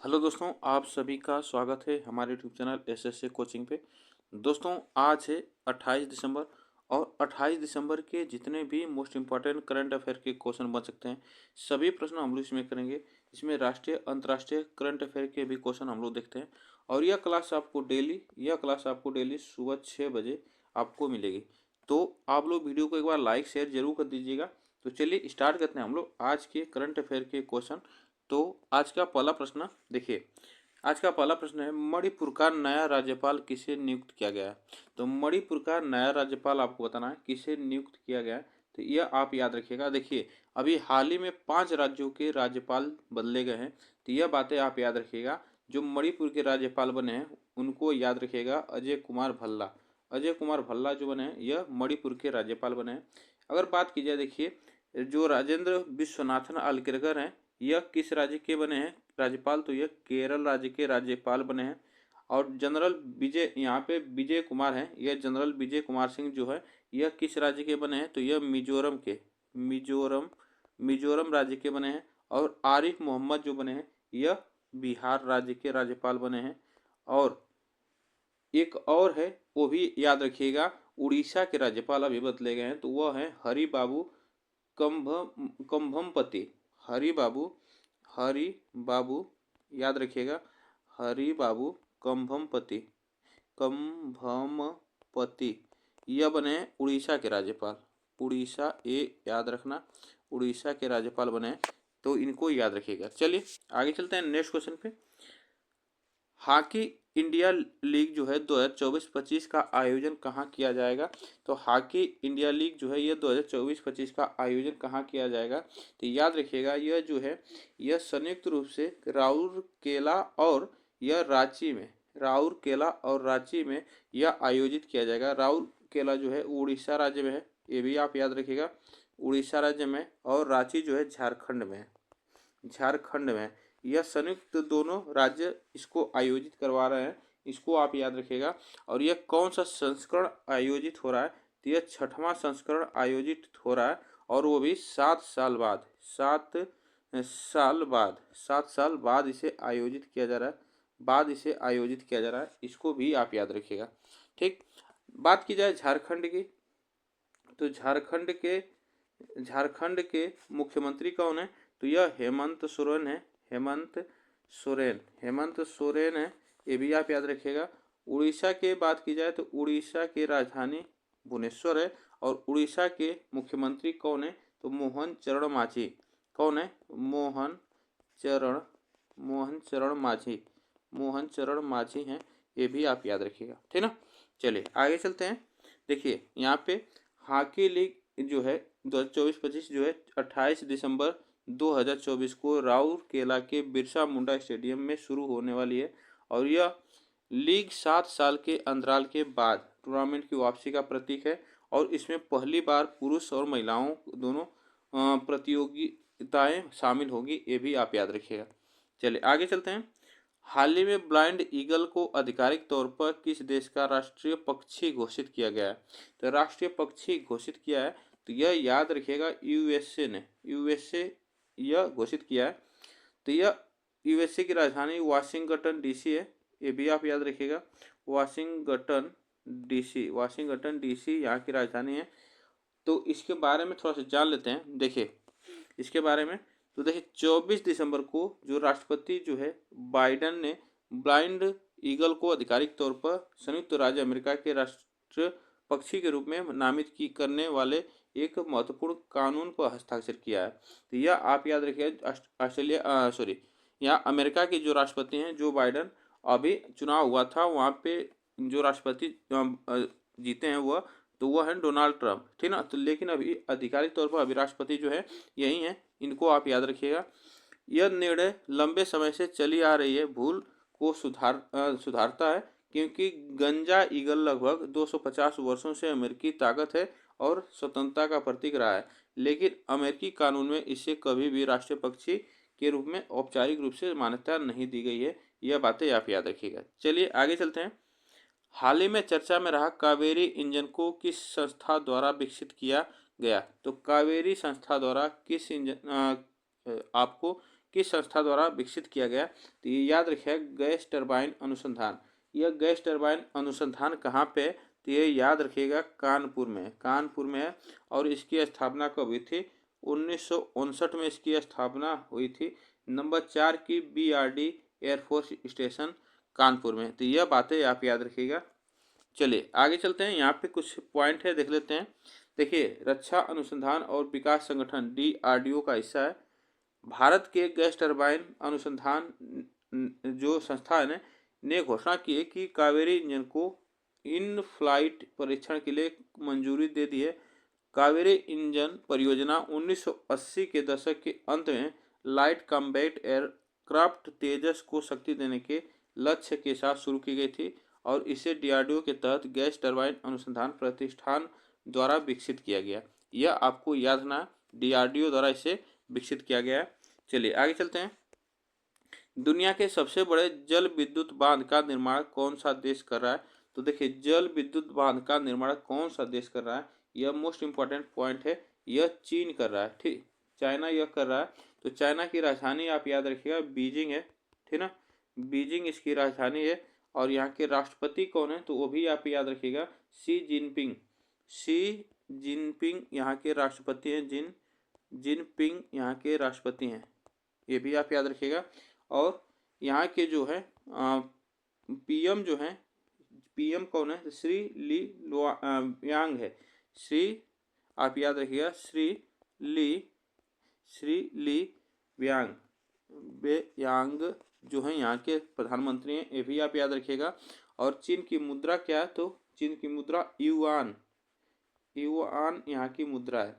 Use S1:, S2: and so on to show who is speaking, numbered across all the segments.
S1: Hello दोस्तों, आप सभी का स्वागत है हमारे यूट्यूब चैनल एसएससी कोचिंग पे। दोस्तों, आज है 28 दिसंबर और 28 दिसंबर के जितने भी मोस्ट इम्पॉर्टेंट करंट अफेयर के क्वेश्चन बन सकते हैं, सभी प्रश्न हम लोग इसमें करेंगे। इसमें राष्ट्रीय अंतर्राष्ट्रीय करंट अफेयर के भी क्वेश्चन हम लोग देखते हैं और यह क्लास आपको डेली सुबह 6 बजे आपको मिलेगी। तो आप लोग वीडियो को एक बार लाइक शेयर जरूर कर दीजिएगा। तो चलिए स्टार्ट करते हैं हम लोग आज के करंट अफेयर के क्वेश्चन। तो आज का पहला प्रश्न देखिए। आज का पहला प्रश्न है, मणिपुर का नया राज्यपाल किसे नियुक्त किया गया है। तो मणिपुर का नया राज्यपाल आपको बताना है किसे नियुक्त किया गया है। तो यह आप याद रखिएगा। देखिए, अभी हाल ही में 5 राज्यों के राज्यपाल बदले गए हैं। तो यह बातें आप याद रखिएगा। जो मणिपुर के राज्यपाल बने हैं उनको याद रखिएगा, अजय कुमार भल्ला। अजय कुमार भल्ला जो बने हैं यह मणिपुर के राज्यपाल बने हैं। अगर बात की जाए, देखिए, जो राजेंद्र विश्वनाथन आलकेरकर हैं, यह किस राज्य के बने हैं राज्यपाल। तो यह केरल राज्य के राज्यपाल बने हैं। और जनरल विजय, यहाँ पे विजय कुमार हैं, यह जनरल विजय कुमार सिंह जो है यह किस राज्य के बने हैं। तो यह मिजोरम राज्य के बने हैं। और आरिफ मोहम्मद जो बने हैं यह बिहार राज्य के राज्यपाल बने हैं। और एक और है, वो भी याद रखिएगा, उड़ीसा के राज्यपाल अभी बदले गए हैं। तो वह है हरिबाबू कंभमपति। हरिबाबू हरिबाबू याद रखिएगा, हरिबाबू कंभमपति कंभमपति यह बने उड़ीसा के राज्यपाल। उड़ीसा, ये याद रखना, उड़ीसा के राज्यपाल बने। तो इनको याद रखिएगा। चलिए आगे चलते हैं नेक्स्ट क्वेश्चन पे। हॉकी इंडिया लीग जो है 2024-25 का आयोजन कहाँ किया जाएगा। तो हॉकी इंडिया लीग जो है यह 2024-25 का आयोजन कहाँ किया जाएगा। तो याद रखिएगा, यह जो है यह संयुक्त रूप से राउरकेला और रांची में यह आयोजित किया जाएगा। राउरकेला जो है उड़ीसा राज्य में है, ये भी आप याद रखिएगा, उड़ीसा राज्य में। और रांची जो है झारखंड में है, झारखंड में। यह संयुक्त दोनों राज्य इसको आयोजित करवा रहे हैं, इसको आप याद रखिएगा। और यह कौन सा संस्करण आयोजित हो रहा है। तो यह 6वां संस्करण आयोजित हो रहा है और वो भी 7 साल बाद इसे आयोजित किया जा रहा है। इसको भी आप याद रखिएगा। ठीक, बात की जाए झारखंड की, तो झारखंड के मुख्यमंत्री कौन है। तो यह हेमंत सोरेन है। हेमंत सोरेन है, ये भी आप याद रखिएगा। उड़ीसा के बात की जाए तो उड़ीसा की राजधानी भुवनेश्वर है। और उड़ीसा के मुख्यमंत्री कौन है। तो मोहन चरण मांझी। कौन है। मोहन चरण मांझी हैं, ये भी आप याद रखिएगा। ठीक ना। चलिए आगे चलते हैं। देखिए, यहाँ पे हॉकी लीग जो है 2024-25 जो है 28 दिसंबर 2024 को राउरकेला के बिरसा मुंडा स्टेडियम में शुरू होने वाली है। और यह लीग 7 साल के अंतराल के बाद टूर्नामेंट की वापसी का प्रतीक है। और इसमें पहली बार पुरुष और महिलाओं दोनों प्रतियोगिताएं शामिल होगी, ये भी आप याद रखिएगा। चलिए आगे चलते हैं। हाल ही में ब्लाइंड ईगल को आधिकारिक तौर पर किस देश का राष्ट्रीय पक्षी घोषित किया गया है। तो राष्ट्रीय पक्षी घोषित किया है, तो यह याद रखिएगा, यूएसए यह घोषित किया है। तो यह यूएसए की राजधानी वाशिंगटन डीसी है, ये भी आप याद रखिएगा। वाशिंगटन डीसी यहाँ की राजधानी है। तो इसके बारे में थोड़ा सा जान लेते हैं। देखिए इसके बारे में, तो देखिए 24 दिसंबर को जो राष्ट्रपति जो है बाइडेन ने ब्लाइंड ईगल को आधिकारिक तौर पर संयुक्त राज्य अमेरिका के राष्ट्रीय पक्षी के रूप में नामित करने वाले एक महत्वपूर्ण कानून पर हस्ताक्षर किया है। तो यह आप याद रखिए। यहाँ अमेरिका के जो राष्ट्रपति हैं जो बाइडेन, अभी चुनाव हुआ था वहाँ पे जो राष्ट्रपति जीते हैं वह है डोनाल्ड ट्रंप। ठीक ना। तो लेकिन अभी आधिकारिक तौर पर अभी राष्ट्रपति जो है यही है, इनको आप याद रखिएगा। यह निर्णय लंबे समय से चली आ रही है भूल को सुधारता है, क्योंकि गंजा ईगल लगभग 250 वर्षों से अमेरिकी ताकत है और स्वतंत्रता का प्रतीक रहा है। लेकिन अमेरिकी कानून में इसे कभी भी राष्ट्रीय पक्षी के रूप में औपचारिक रूप से मान्यता नहीं दी गई है। यह बातें आप याद रखिएगा। चलिए आगे चलते हैं। हाल ही में चर्चा में रहा कावेरी इंजन को किस संस्था द्वारा विकसित किया गया। तो कावेरी संस्था द्वारा किस इंजन आपको किस संस्था द्वारा विकसित किया गया? तो ये याद रखिएगा, गैस टरबाइन अनुसंधान। यह गैस टरबाइन अनुसंधान कहाँ पे है? तो ये याद रखिएगा, कानपुर में, कानपुर में है। और इसकी स्थापना कब हुई थी? 1959 में इसकी स्थापना हुई थी। नंबर 4 की BRD एयरफोर्स स्टेशन कानपुर में। तो यह बातें आप याद रखिएगा। चलिए आगे चलते हैं, यहाँ पे कुछ पॉइंट है, देख लेते हैं। देखिए, रक्षा अनुसंधान और विकास संगठन DRDO का हिस्सा है। भारत के गैस टरबाइन अनुसंधान जो संस्था है ने घोषणा की है कि कावेरी इंजन को इन फ्लाइट परीक्षण के लिए मंजूरी दे दी है। कावेरी इंजन परियोजना 1980 के दशक के अंत में लाइट कॉम्बैट एयरक्राफ्ट तेजस को शक्ति देने के लक्ष्य के साथ शुरू की गई थी और इसे DRDO के तहत गैस टरबाइन अनुसंधान प्रतिष्ठान द्वारा विकसित किया गया। यह आपको याद रखना, DRDO द्वारा इसे विकसित किया गया है। चलिए आगे चलते हैं। दुनिया के सबसे बड़े जल विद्युत बांध का निर्माण कौन सा देश कर रहा है? तो देखिए, जल विद्युत बांध का निर्माण कौन सा देश कर रहा है, यह मोस्ट इंपॉर्टेंट पॉइंट है। यह चीन कर रहा है, ठीक, चाइना यह कर रहा है। तो चाइना की राजधानी आप याद रखिएगा, बीजिंग है, ठीक ना, बीजिंग इसकी राजधानी है। और यहाँ के राष्ट्रपति कौन है? तो वो भी आप याद रखिएगा, शी जिनपिंग। शी जिनपिंग यहाँ के राष्ट्रपति हैं, जिनपिंग यहाँ के राष्ट्रपति हैं, ये भी आप याद रखिएगा। और यहाँ के जो है PM जो है, PM कौन है? श्री ली यांग है। आप याद रखिएगा, श्री ली यांग जो है यहाँ के प्रधानमंत्री हैं, ये भी आप याद रखिएगा। और चीन की मुद्रा क्या है? तो चीन की मुद्रा युआन यहाँ की मुद्रा है।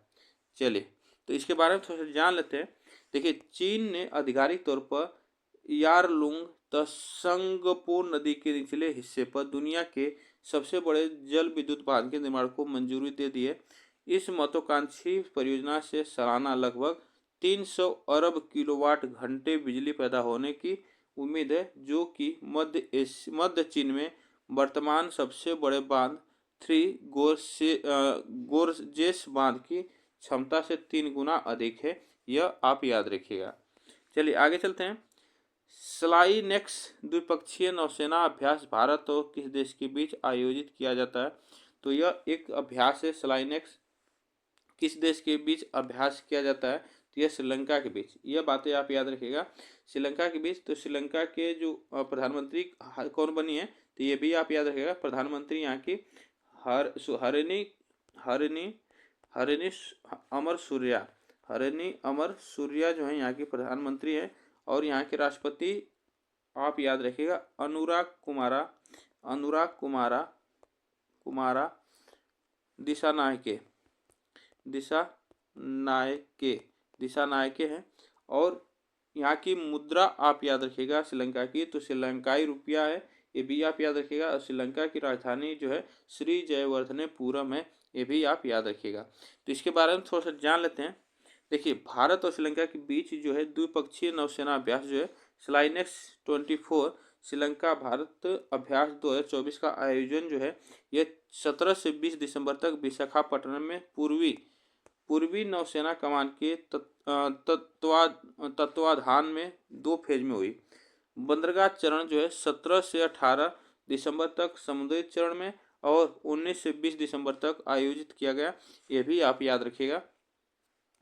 S1: चलिए, तो इसके बारे में थोड़ा सा जान लेते हैं। देखिए, चीन ने आधिकारिक तौर पर यारलुंग त्संगपो नदी के निचले हिस्से पर दुनिया के सबसे बड़े जल विद्युत बांध के निर्माण को मंजूरी दे दी है। इस महत्वाकांक्षी परियोजना से सालाना लगभग 300 अरब किलोवाट घंटे बिजली पैदा होने की उम्मीद है, जो कि मध्य चीन में वर्तमान सबसे बड़े बांध 3 गोरजेस बांध की क्षमता से 3 गुना अधिक है। यह आप याद रखिएगा। चलिए आगे चलते हैं। स्लाइनेक्स द्विपक्षीय नौसेना अभ्यास भारत और किस देश के बीच आयोजित किया जाता है? तो यह एक अभ्यास है। स्लाइनेक्स किस देश के बीच अभ्यास किया जाता है? तो यह श्रीलंका के बीच। यह बातें आप याद रखिएगा, श्रीलंका के बीच। तो श्रीलंका के जो प्रधानमंत्री कौन बनी है? तो ये भी आप याद रखिएगा, प्रधानमंत्री यहाँ की हरिनी अमर सूर्या जो है यहाँ की प्रधानमंत्री है। और यहाँ के राष्ट्रपति आप याद रखिएगा, अनुराग कुमारा दिशा नायके हैं। और यहाँ की मुद्रा आप याद रखिएगा श्रीलंका की, तो श्रीलंकाई रुपया है, ये भी आप याद रखिएगा। और श्रीलंका की राजधानी जो है श्री जयवर्धनेपुरम है, ये भी आप याद रखिएगा। तो इसके बारे में थोड़ा सा जान लेते हैं। देखिए, भारत और श्रीलंका के बीच जो है द्विपक्षीय नौसेना अभ्यास जो है स्लाइनेक्स 24 श्रीलंका भारत अभ्यास 2024 का आयोजन जो है यह 17 से 20 दिसंबर तक विशाखापट्टनम में पूर्वी नौसेना कमान के तत्वाधान में 2 फेज में हुई। बंदरगाह चरण जो है 17 से 18 दिसंबर तक समुद्री चरण में और 19 से 20 दिसंबर तक आयोजित किया गया। यह भी आप याद रखिएगा।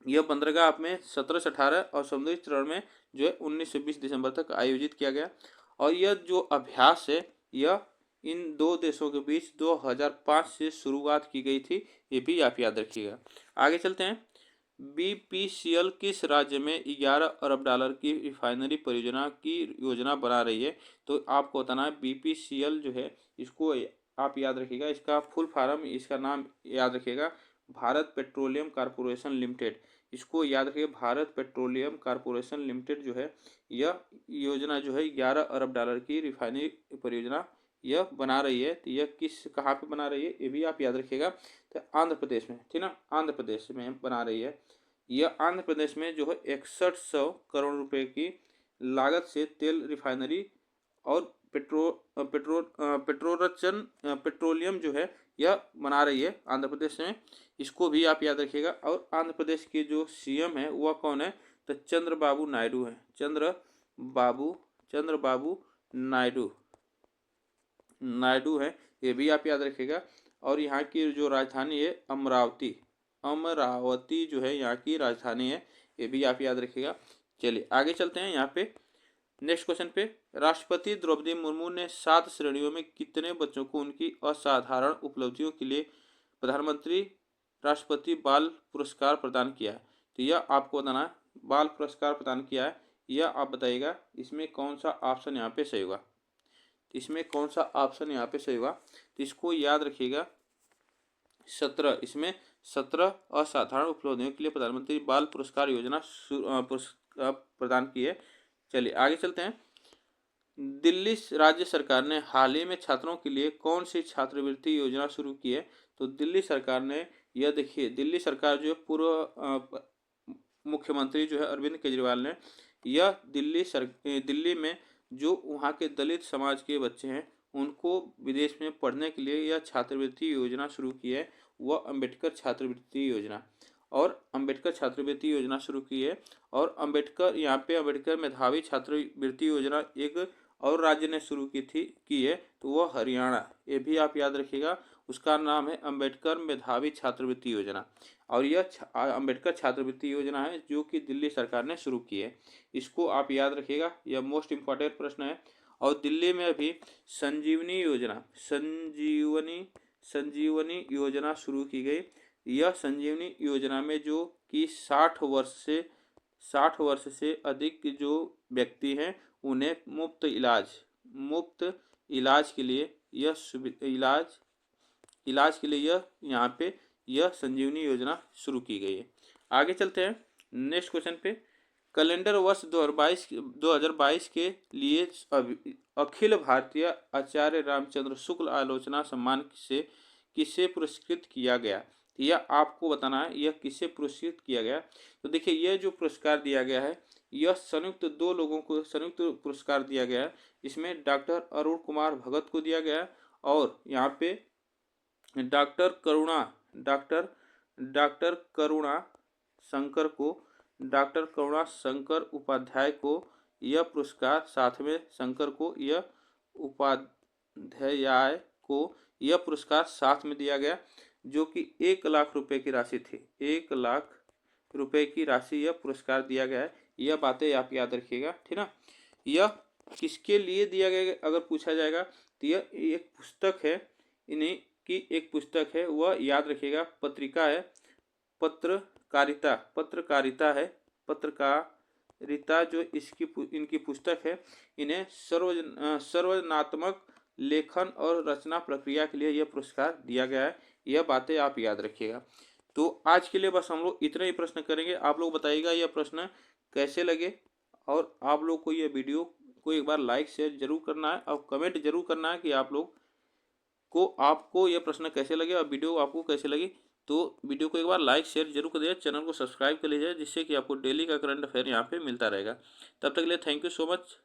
S1: यह बंदरगाह आप में 17 से 18 और समुद्री चरण में जो है 19 से 20 दिसंबर तक आयोजित किया गया। और यह जो अभ्यास है यह इन 2 देशों के बीच 2005 से शुरुआत की गई थी, ये भी आप याद रखिएगा। आगे चलते हैं। BPCL किस राज्य में 11 अरब डॉलर की रिफाइनरी परियोजना की योजना बना रही है? तो आपको बताना है BPCL जो है, इसको आप याद रखिएगा, इसका फुल फॉर्म, इसका नाम याद रखिएगा, भारत पेट्रोलियम कॉरपोरेशन लिमिटेड। इसको याद रखिए, भारत पेट्रोलियम कॉरपोरेशन लिमिटेड जो है यह योजना जो है 11 अरब डॉलर की रिफाइनरी परियोजना यह बना रही है। तो यह कहाँ पे बना रही है, ये भी आप याद रखिएगा। तो आंध्र प्रदेश में, ठीक ना, आंध्र प्रदेश में बना रही है। यह आंध्र प्रदेश में जो है 6100 करोड़ रुपए की लागत से तेल रिफाइनरी और पेट्रोलियम जो है यह बना रही है आंध्र प्रदेश में। इसको भी आप याद रखिएगा। और आंध्र प्रदेश के जो CM है वह कौन है? तो तो चंद्रबाबू नायडू है, चंद्रबाबू नायडू है, ये भी आप याद रखिएगा। और यहाँ की जो राजधानी है अमरावती जो है यहाँ की राजधानी है, ये भी आप याद रखिएगा। चलिए आगे चलते हैं यहाँ पे नेक्स्ट क्वेश्चन पे। राष्ट्रपति द्रौपदी मुर्मू ने 7 श्रेणियों में कितने बच्चों को उनकी असाधारण उपलब्धियों के लिए प्रधानमंत्री राष्ट्रपति बाल पुरस्कार प्रदान किया है? तो यह आपको बताना है, बाल पुरस्कार प्रदान किया है, यह आप बताइएगा इसमें कौन सा ऑप्शन यहाँ पे सही होगा। इसमें कौन सा ऑप्शन यहाँ पे सही होगा, तो इसको याद रखिएगा 17। इसमें 17 असाधारण उपलब्धियों के लिए प्रधानमंत्री बाल पुरस्कार योजना प्रदान की है। चलिए आगे चलते हैं। दिल्ली राज्य सरकार ने हाल ही में छात्रों के लिए कौन सी छात्रवृत्ति योजना शुरू की है? तो दिल्ली सरकार ने, यह देखिए दिल्ली सरकार जो पूर्व मुख्यमंत्री जो है अरविंद केजरीवाल ने, यह दिल्ली में जो वहाँ के दलित समाज के बच्चे हैं उनको विदेश में पढ़ने के लिए यह छात्रवृत्ति योजना शुरू की है, वह अम्बेडकर छात्रवृत्ति योजना। और अम्बेडकर छात्रवृत्ति योजना शुरू की है। और यहाँ पे अम्बेडकर मेधावी छात्रवृत्ति योजना एक और राज्य ने शुरू की है, तो वह हरियाणा, ये भी आप याद रखिएगा, उसका नाम है अम्बेडकर मेधावी छात्रवृत्ति योजना। और यह अम्बेडकर छात्रवृत्ति योजना है जो कि दिल्ली सरकार ने शुरू की है, इसको आप याद रखिएगा, यह मोस्ट इम्पॉर्टेंट प्रश्न है। और दिल्ली में अभी संजीवनी योजना शुरू की गई। यह संजीवनी योजना में जो कि 60 वर्ष से अधिक जो व्यक्ति हैं उन्हें मुफ्त इलाज के लिए यह यहाँ पे यह संजीवनी योजना शुरू की गई है। आगे चलते हैं नेक्स्ट क्वेश्चन पे। कैलेंडर वर्ष 2022 के लिए अखिल भारतीय आचार्य रामचंद्र शुक्ल आलोचना सम्मान से किसे पुरस्कृत किया गया? यह आपको बताना है, यह किसे पुरस्कृत किया गया। तो देखिए यह जो पुरस्कार दिया गया है यह दो लोगों को संयुक्त पुरस्कार दिया गया है। इसमें डॉक्टर अरुण कुमार भगत को दिया गया और यहाँ पे डॉक्टर करुणा शंकर उपाध्याय को यह पुरस्कार, साथ में शंकर को यह उपाध्याय को यह पुरस्कार साथ में दिया गया, जो कि 1 लाख रुपए की राशि थी। 1 लाख रुपए की राशि यह पुरस्कार दिया गया है, यह बातें आप याद रखिएगा, ठीक ना। यह किसके लिए दिया गया अगर पूछा जाएगा तो यह एक पुस्तक है, इन्हीं की एक पुस्तक है, वह याद रखिएगा, पत्रिका है, पत्रकारिता जो इनकी पुस्तक है, इन्हें सर्वनात्मक लेखन और रचना प्रक्रिया के लिए यह पुरस्कार दिया गया है, यह बातें आप याद रखिएगा। तो आज के लिए बस हम लोग इतने ही प्रश्न करेंगे। आप लोग बताइएगा यह प्रश्न कैसे लगे, और आप लोग को यह वीडियो को एक बार लाइक शेयर जरूर करना है और कमेंट जरूर करना है कि आपको यह प्रश्न कैसे लगे और वीडियो आपको कैसे लगी। तो वीडियो को एक बार लाइक शेयर जरूर कर दीजिए, चैनल को सब्सक्राइब कर लीजिए, जिससे कि आपको डेली का करंट अफेयर यहाँ पे मिलता रहेगा। तब तक के लिए थैंक यू सो मच।